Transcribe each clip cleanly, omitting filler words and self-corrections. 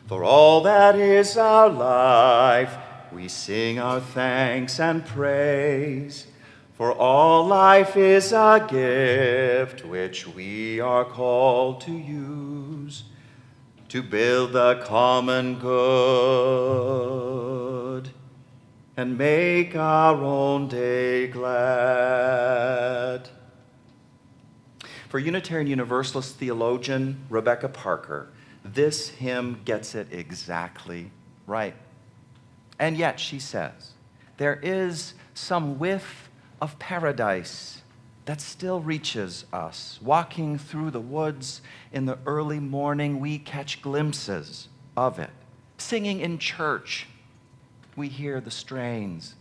For all that is our life, we sing our thanks and praise. For all life is a gift which we are called to use, to build the common good and make our own day glad. For Unitarian Universalist theologian Rebecca Parker, this hymn gets it exactly right. And yet, she says, there is some whiff of paradise that still reaches us. Walking through the woods in the early morning, we catch glimpses of it. Singing in church, we hear the strains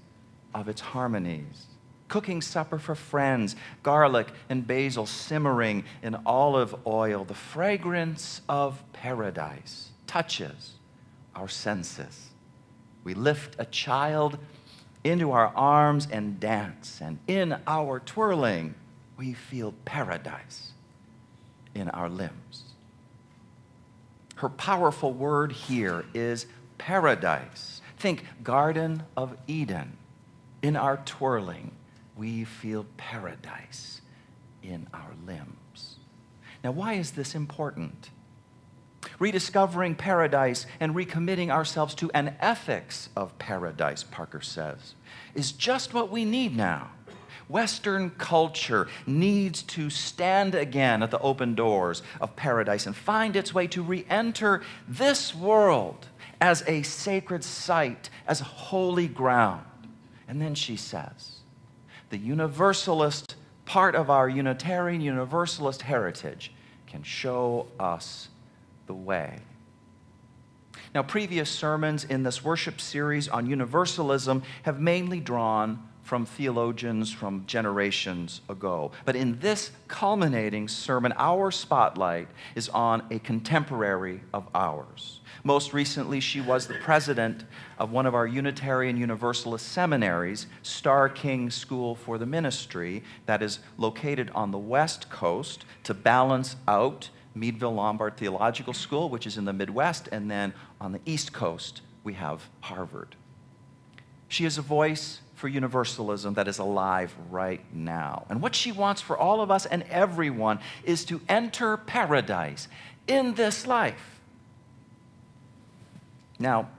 of its harmonies. Cooking supper for friends, garlic and basil simmering in olive oil, the fragrance of paradise touches our senses. We lift a child into our arms and dance, and in our twirling, we feel paradise in our limbs. Her powerful word here is paradise. Think Garden of Eden. In our twirling, we feel paradise in our limbs. Now, why is this important? Rediscovering paradise and recommitting ourselves to an ethics of paradise, Parker says, is just what we need now. Western culture needs to stand again at the open doors of paradise and find its way to re-enter this world as a sacred site, as holy ground. And then she says, the Universalist part of our Unitarian Universalist heritage can show us the way. Now, previous sermons in this worship series on Universalism have mainly drawn from theologians from generations ago. But in this culminating sermon, our spotlight is on a contemporary of ours. Most recently, she was the president of one of our Unitarian Universalist seminaries, Star King School for the Ministry, that is located on the West Coast to balance out Meadville Lombard Theological School, which is in the Midwest, and then on the East Coast, we have Harvard. She is a voice for Universalism that is alive right now. And what she wants for all of us and everyone is to enter paradise in this life. Now,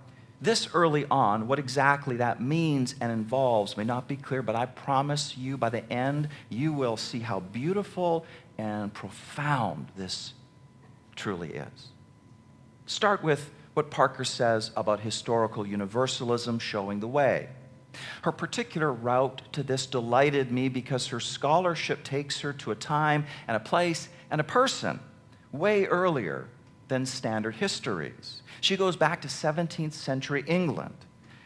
this early on, what exactly that means and involves may not be clear, but I promise you by the end, you will see how beautiful and profound this truly is. Start with what Parker says about historical universalism showing the way. Her particular route to this delighted me because her scholarship takes her to a time and a place and a person way earlier than standard histories. She goes back to 17th century England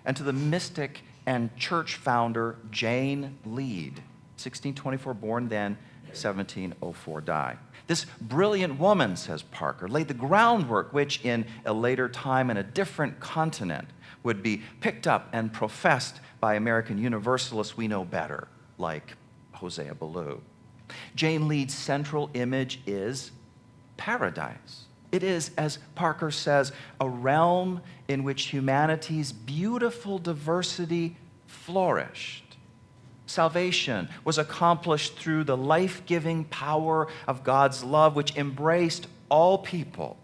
and to the mystic and church founder Jane Lead, 1624 born, then 1704 die. This brilliant woman, says Parker, laid the groundwork which in a later time and a different continent would be picked up and professed by American Universalists we know better, like Hosea Ballou. Jane Lead's central image is paradise. It is, as Parker says, a realm in which humanity's beautiful diversity flourished. Salvation was accomplished through the life-giving power of God's love, which embraced all people.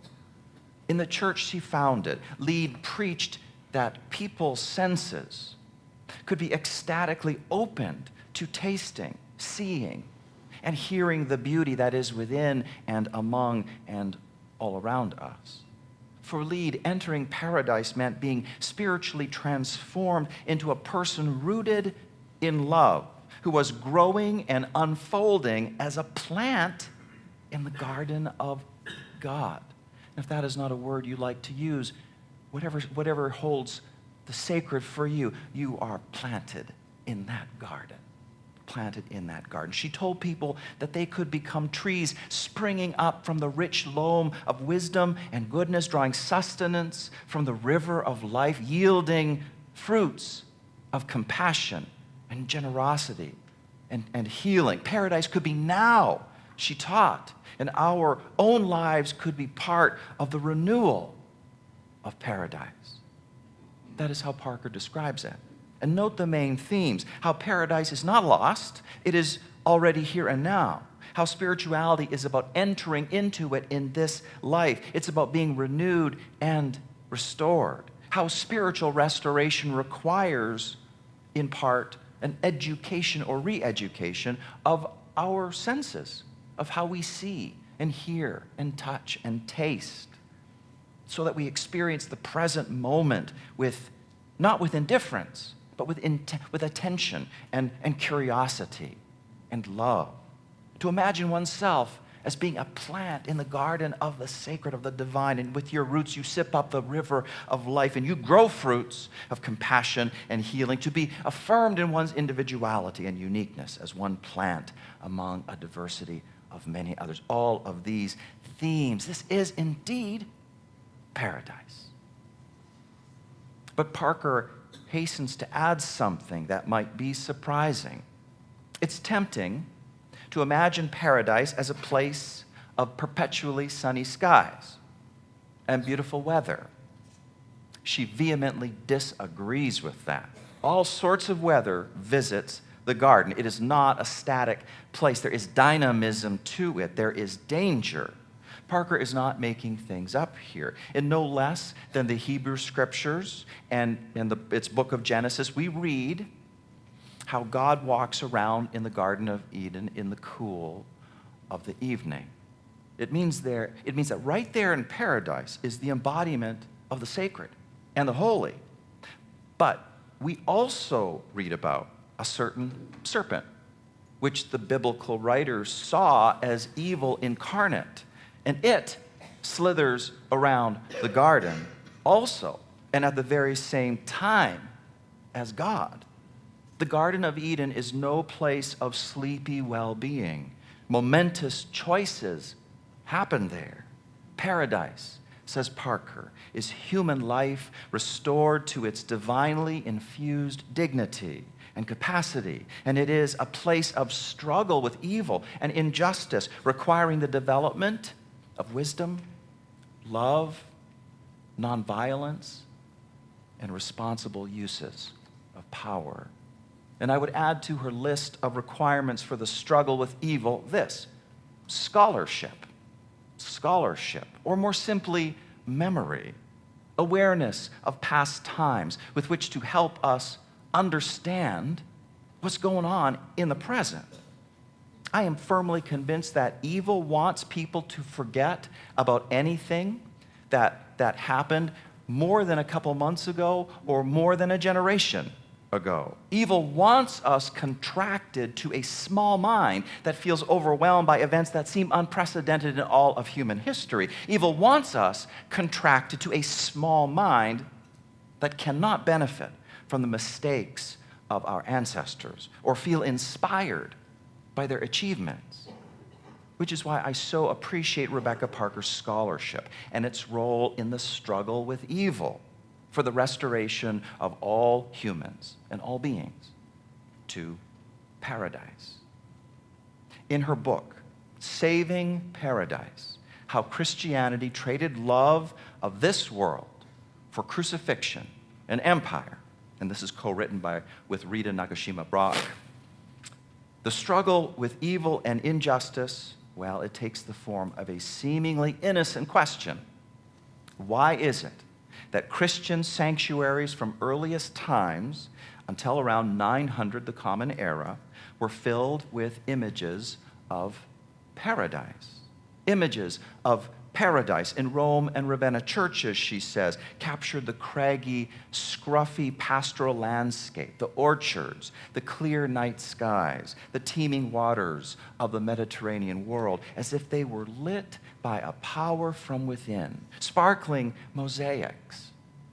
In the church she founded, Lead preached that people's senses could be ecstatically opened to tasting, seeing, and hearing the beauty that is within and among and all around us. For Lead, entering paradise meant being spiritually transformed into a person rooted in love, who was growing and unfolding as a plant in the garden of God. And if that is not a word you like to use, whatever holds the sacred for you, you are planted in that garden. Planted in that garden. She told people that they could become trees springing up from the rich loam of wisdom and goodness, drawing sustenance from the river of life, yielding fruits of compassion and generosity and healing. Paradise could be now, she taught, and our own lives could be part of the renewal of paradise. That is how Parker describes it. And note the main themes: how paradise is not lost, it is already here and now. How spirituality is about entering into it in this life. It's about being renewed and restored. How spiritual restoration requires, in part, an education or re-education of our senses, of how we see and hear and touch and taste, so that we experience the present moment with, not with indifference, but with attention and curiosity and love. To imagine oneself as being a plant in the garden of the sacred, of the divine, and with your roots you sip up the river of life, and you grow fruits of compassion and healing, to be affirmed in one's individuality and uniqueness as one plant among a diversity of many others. All of these themes, this is indeed paradise. But Parker hastens to add something that might be surprising. It's tempting to imagine paradise as a place of perpetually sunny skies and beautiful weather. She vehemently disagrees with that. All sorts of weather visits the garden. It is not a static place. There is dynamism to it. There is danger. Parker is not making things up here. In no less than the Hebrew Scriptures and its book of Genesis, we read how God walks around in the Garden of Eden in the cool of the evening. It means that right there in paradise is the embodiment of the sacred and the holy. But we also read about a certain serpent, which the biblical writers saw as evil incarnate. And it slithers around the garden also, and at the very same time as God. The Garden of Eden is no place of sleepy well-being. Momentous choices happen there. Paradise, says Parker, is human life restored to its divinely infused dignity and capacity. And it is a place of struggle with evil and injustice, requiring the development of wisdom, love, nonviolence, and responsible uses of power. And I would add to her list of requirements for the struggle with evil this: scholarship. Scholarship, or more simply, memory. Awareness of past times with which to help us understand what's going on in the present. I am firmly convinced that evil wants people to forget about anything that happened more than a couple months ago or more than a generation ago. Evil wants us contracted to a small mind that feels overwhelmed by events that seem unprecedented in all of human history. Evil wants us contracted to a small mind that cannot benefit from the mistakes of our ancestors or feel inspired by their achievements. Which is why I so appreciate Rebecca Parker's scholarship and its role in the struggle with evil for the restoration of all humans and all beings to paradise. In her book, Saving Paradise, How Christianity Traded Love of This World for Crucifixion and Empire, and this is co-written with Rita Nagashima-Brock. The struggle with evil and injustice, well, it takes the form of a seemingly innocent question. Why is it that Christian sanctuaries from earliest times until around 900, the Common Era, were filled with images of paradise? Images of paradise in Rome and Ravenna churches, she says, captured the craggy, scruffy pastoral landscape, the orchards, the clear night skies, the teeming waters of the Mediterranean world, as if they were lit by a power from within. Sparkling mosaics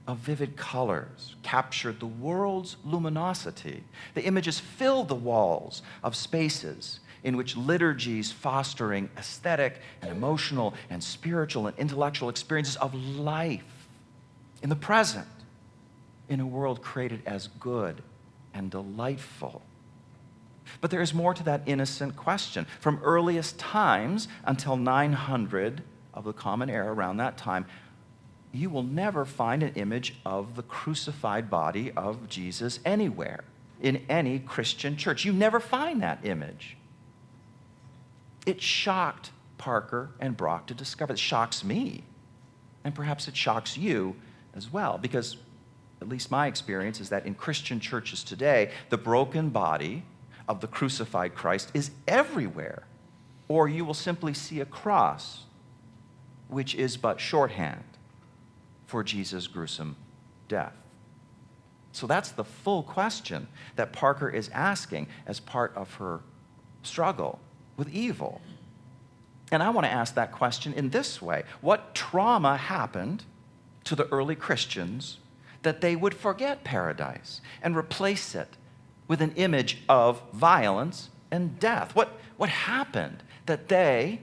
of vivid colors captured the world's luminosity. The images filled the walls of spaces in which liturgies fostering aesthetic and emotional and spiritual and intellectual experiences of life in the present, in a world created as good and delightful. But there is more to that innocent question. From earliest times until 900 of the Common Era, around that time, you will never find an image of the crucified body of Jesus anywhere in any Christian church. You never find that image. It shocked Parker and Brock to discover. It shocks me, and perhaps it shocks you as well, because at least my experience is that in Christian churches today, the broken body of the crucified Christ is everywhere, or you will simply see a cross, which is but shorthand for Jesus' gruesome death. So that's the full question that Parker is asking as part of her struggle with evil. And I want to ask that question in this way. What trauma happened to the early Christians that they would forget paradise and replace it with an image of violence and death? What happened that they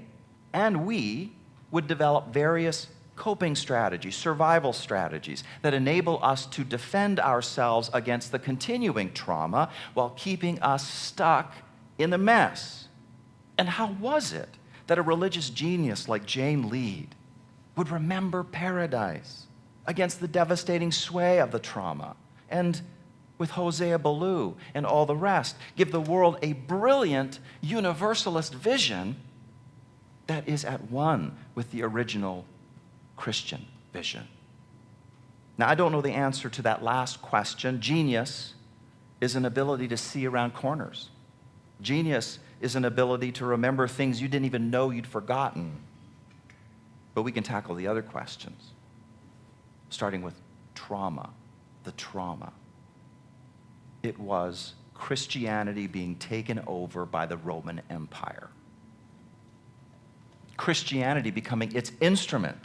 and we would develop various coping strategies, survival strategies that enable us to defend ourselves against the continuing trauma while keeping us stuck in the mess? And how was it that a religious genius like Jane Lead would remember paradise against the devastating sway of the trauma, and with Hosea Ballou and all the rest, give the world a brilliant universalist vision that is at one with the original Christian vision? Now, I don't know the answer to that last question. Genius is an ability to see around corners. Genius is an ability to remember things you didn't even know you'd forgotten. But we can tackle the other questions, starting with trauma, the trauma. It was Christianity being taken over by the Roman Empire. Christianity becoming its instrument.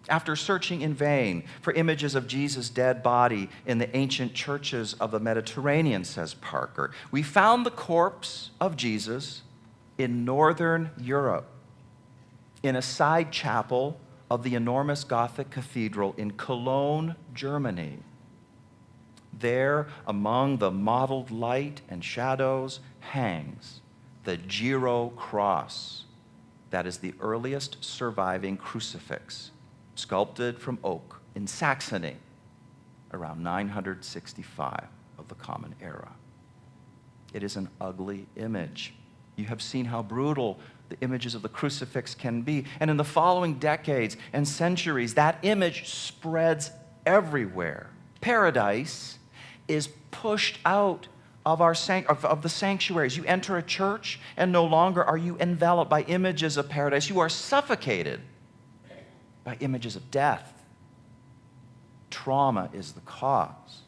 After searching in vain for images of Jesus' dead body in the ancient churches of the Mediterranean, says Parker, we found the corpse of Jesus in northern Europe, in a side chapel of the enormous Gothic cathedral in Cologne, Germany. There, among the mottled light and shadows, hangs the Giro cross. That is the earliest surviving crucifix, sculpted from oak in Saxony around 965 of the Common Era. It is an ugly image. You have seen how brutal the images of the crucifix can be. And in the following decades and centuries, that image spreads everywhere. Paradise is pushed out of the sanctuaries. You enter a church, and no longer are you enveloped by images of paradise. You are suffocated by images of death. Trauma is the cause.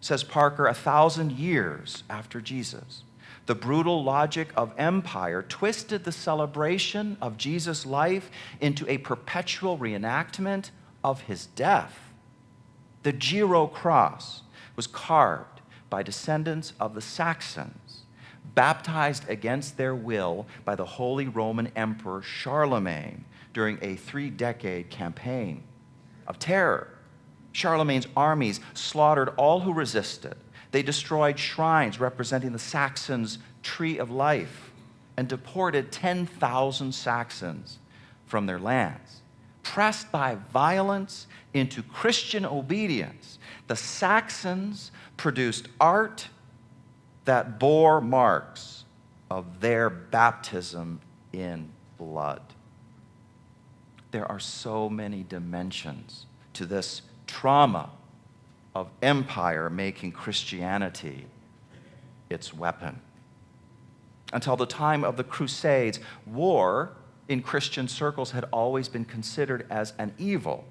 Says Parker, 1,000 years after Jesus, the brutal logic of empire twisted the celebration of Jesus' life into a perpetual reenactment of his death. The Giro cross was carved by descendants of the Saxons, baptized against their will by the Holy Roman Emperor Charlemagne during a 3-decade campaign of terror. Charlemagne's armies slaughtered all who resisted. They destroyed shrines representing the Saxons' tree of life and deported 10,000 Saxons from their lands. Pressed by violence into Christian obedience, the Saxons produced art that bore marks of their baptism in blood. There are so many dimensions to this trauma of empire making Christianity its weapon. Until the time of the Crusades, war in Christian circles had always been considered as an evil.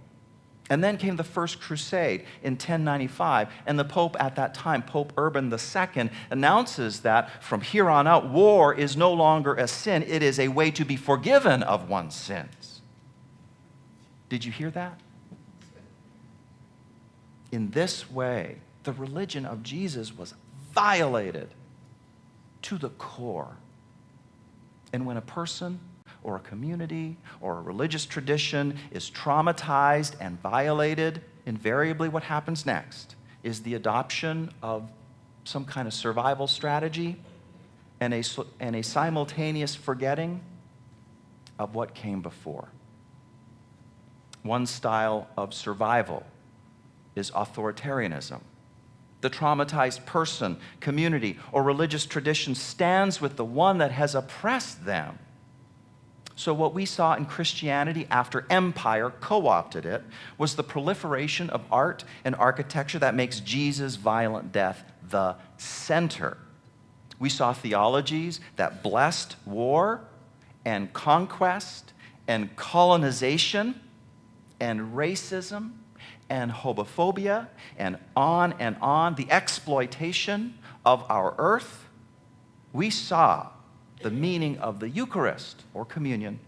And then came the First Crusade in 1095, and the Pope at that time, Pope Urban II, announces that from here on out, war is no longer a sin. It is a way to be forgiven of one's sins. Did you hear that? In this way, the religion of Jesus was violated to the core. And when a person or a community or a religious tradition is traumatized and violated, invariably what happens next is the adoption of some kind of survival strategy and a simultaneous forgetting of what came before. One style of survival is authoritarianism. The traumatized person, community, or religious tradition stands with the one that has oppressed them. So what we saw in Christianity after empire co-opted it was the proliferation of art and architecture that makes Jesus' violent death the center. We saw theologies that blessed war and conquest and colonization and racism and homophobia and on, the exploitation of our earth. We saw the meaning of the Eucharist, or communion,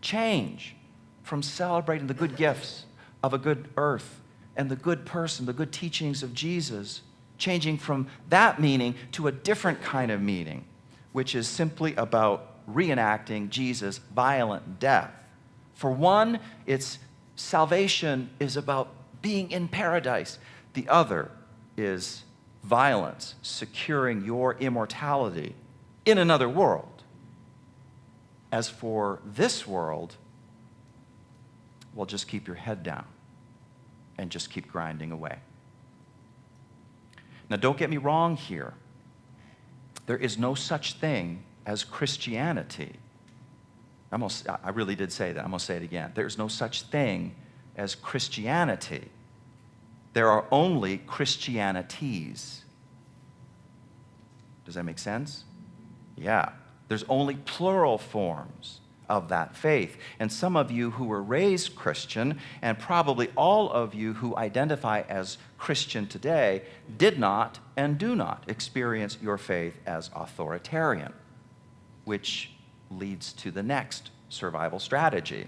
change from celebrating the good gifts of a good earth and the good person, the good teachings of Jesus, changing from that meaning to a different kind of meaning, which is simply about reenacting Jesus' violent death. For one, its salvation is about being in paradise. The other is violence, securing your immortality in another world. As for this world, well, just keep your head down and just keep grinding away. Now, don't get me wrong here. There is no such thing as Christianity. I really did say that. I'm going to say it again. There's no such thing as Christianity. There are only Christianities. Does that make sense? Yeah. There's only plural forms of that faith. And some of you who were raised Christian, and probably all of you who identify as Christian today, did not and do not experience your faith as authoritarian, which leads to the next survival strategy,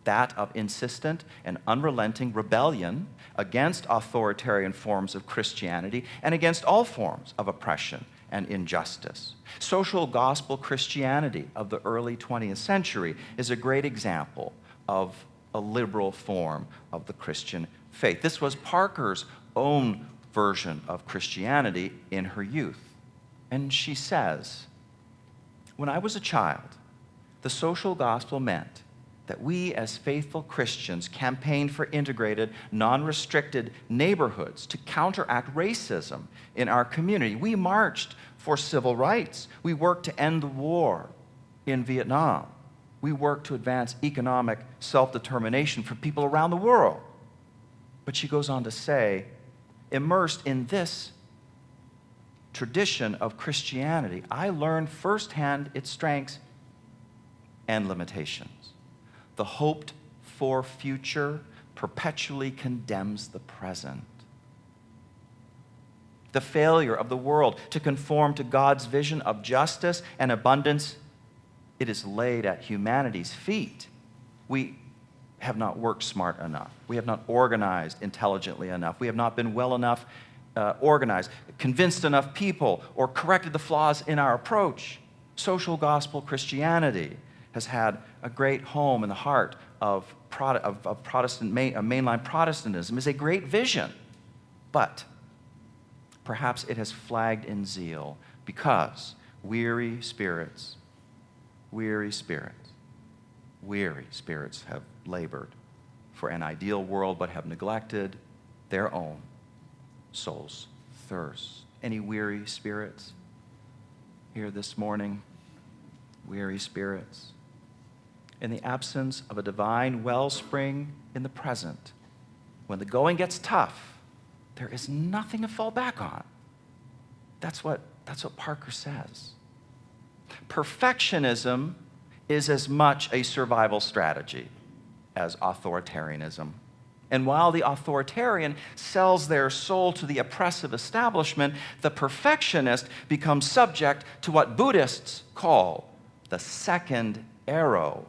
that of insistent and unrelenting rebellion against authoritarian forms of Christianity and against all forms of oppression and injustice. Social gospel Christianity of the early 20th century is a great example of a liberal form of the Christian faith. This was Parker's own version of Christianity in her youth. And she says, "When I was a child, the social gospel meant that we as faithful Christians campaigned for integrated, non-restricted neighborhoods to counteract racism in our community. We marched for civil rights. We worked to end the war in Vietnam. We worked to advance economic self-determination for people around the world." But she goes on to say, immersed in this tradition of Christianity, I learned firsthand its strengths and limitations. The hoped-for future perpetually condemns the present. The failure of the world to conform to God's vision of justice and abundance, it is laid at humanity's feet. We have not worked smart enough. We have not organized intelligently enough. We have not been well enough organized, convinced enough people, or corrected the flaws in our approach. Social gospel Christianity has had a great home in the heart of Protestant, mainline Protestantism. Is a great vision, but perhaps it has flagged in zeal because weary spirits have labored for an ideal world but have neglected their own soul's thirst. Any weary spirits here this morning? Weary spirits? In the absence of a divine wellspring in the present, when the going gets tough, there is nothing to fall back on. That's what Parker says. Perfectionism is as much a survival strategy as authoritarianism. And while the authoritarian sells their soul to the oppressive establishment, the perfectionist becomes subject to what Buddhists call the second arrow.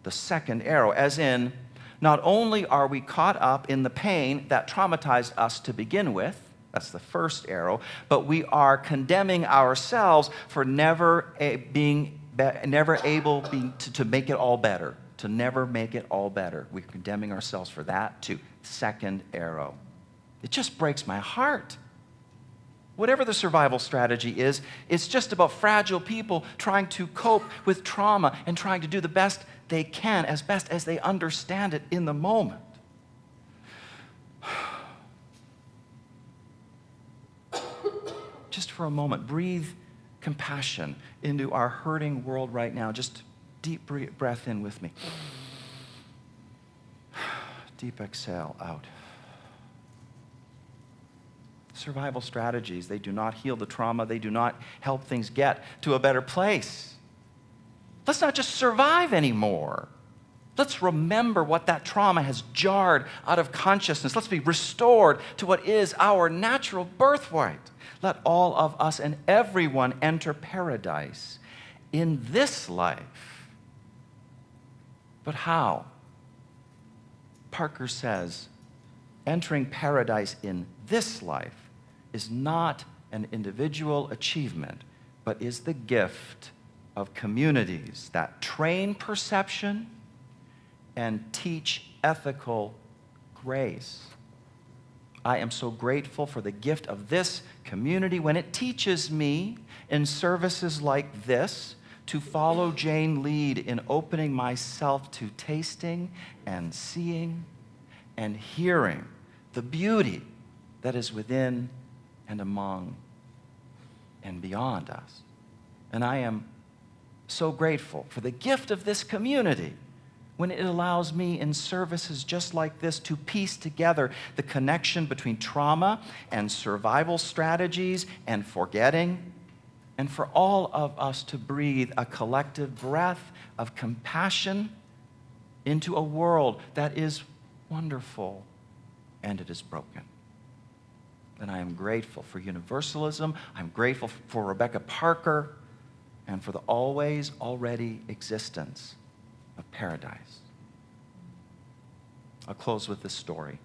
The second arrow, as in, not only are we caught up in the pain that traumatized us to begin with, that's the first arrow, but we are condemning ourselves for never able to make it all better, to never make it all better. We're condemning ourselves for that too. Second arrow. It just breaks my heart. Whatever the survival strategy is, it's just about fragile people trying to cope with trauma and trying to do the best they can as best as they understand it in the moment. Just for a moment, breathe compassion into our hurting world right now. Just deep breath in with me. Deep exhale out. Survival strategies, they do not heal the trauma. They do not help things get to a better place. Let's not just survive anymore. Let's remember what that trauma has jarred out of consciousness. Let's be restored to what is our natural birthright. Let all of us and everyone enter paradise in this life. But how? Parker says, entering paradise in this life is not an individual achievement, but is the gift of communities that train perception and teach ethical grace. I am so grateful for the gift of this community when it teaches me in services like this to follow Jane lead in opening myself to tasting and seeing and hearing the beauty that is within and among and beyond us. And I am so grateful for the gift of this community when it allows me in services just like this to piece together the connection between trauma and survival strategies and forgetting, and for all of us to breathe a collective breath of compassion into a world that is wonderful and it is broken. And I am grateful for Universalism. I'm grateful for Rebecca Parker and for the always already existence of paradise. I'll close with this story.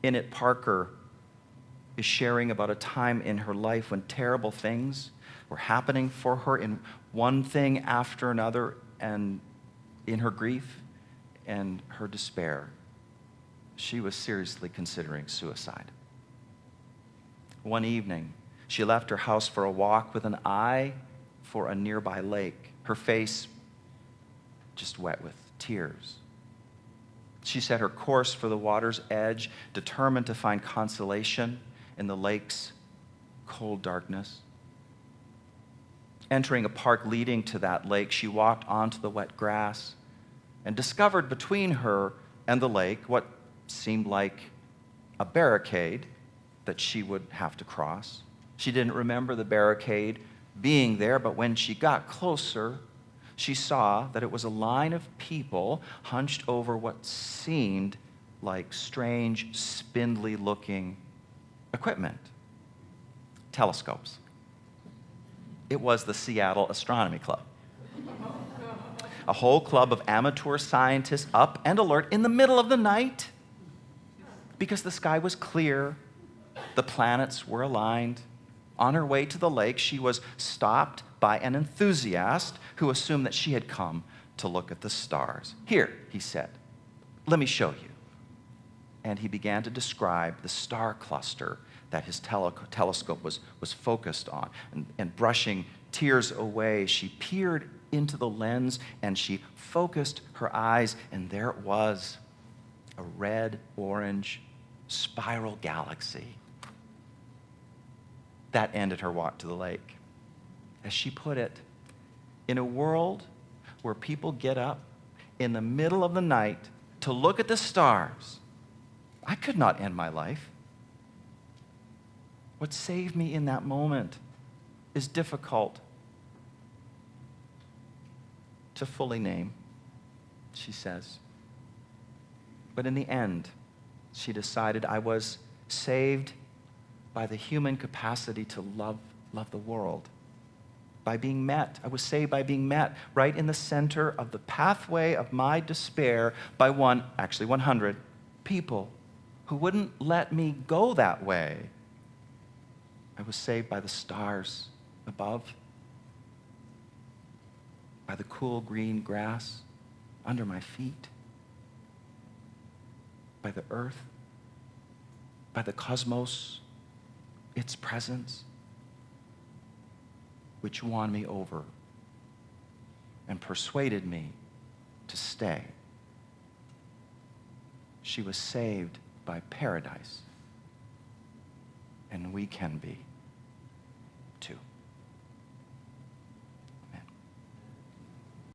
In it, Parker is sharing about a time in her life when terrible things were happening for her, in one thing after another, and in her grief and her despair, she was seriously considering suicide. One evening, she left her house for a walk with an eye for a nearby lake, her face just wet with tears. She set her course for the water's edge, determined to find consolation in the lake's cold darkness. Entering a park leading to that lake, she walked onto the wet grass and discovered between her and the lake what seemed like a barricade that she would have to cross. She didn't remember the barricade being there, but when she got closer, she saw that it was a line of people hunched over what seemed like strange, spindly-looking equipment. Telescopes. It was the Seattle Astronomy Club. A whole club of amateur scientists up and alert in the middle of the night because the sky was clear, the planets were aligned. On her way to the lake, she was stopped by an enthusiast who assumed that she had come to look at the stars. "Here," he said, "let me show you." And he began to describe the star cluster that his telescope was focused on. And brushing tears away, she peered into the lens and she focused her eyes, and there it was, a red-orange spiral galaxy. That ended her walk to the lake. As she put it, in a world where people get up in the middle of the night to look at the stars, I could not end my life. What saved me in that moment is difficult to fully name, she says. But in the end, she decided I was saved by the human capacity to love the world. By being met. I was saved by being met right in the center of the pathway of my despair by 100 people who wouldn't let me go that way. I was saved by the stars above, by the cool green grass under my feet, by the earth, by the cosmos, its presence, which won me over and persuaded me to stay. She was saved by paradise, and we can be.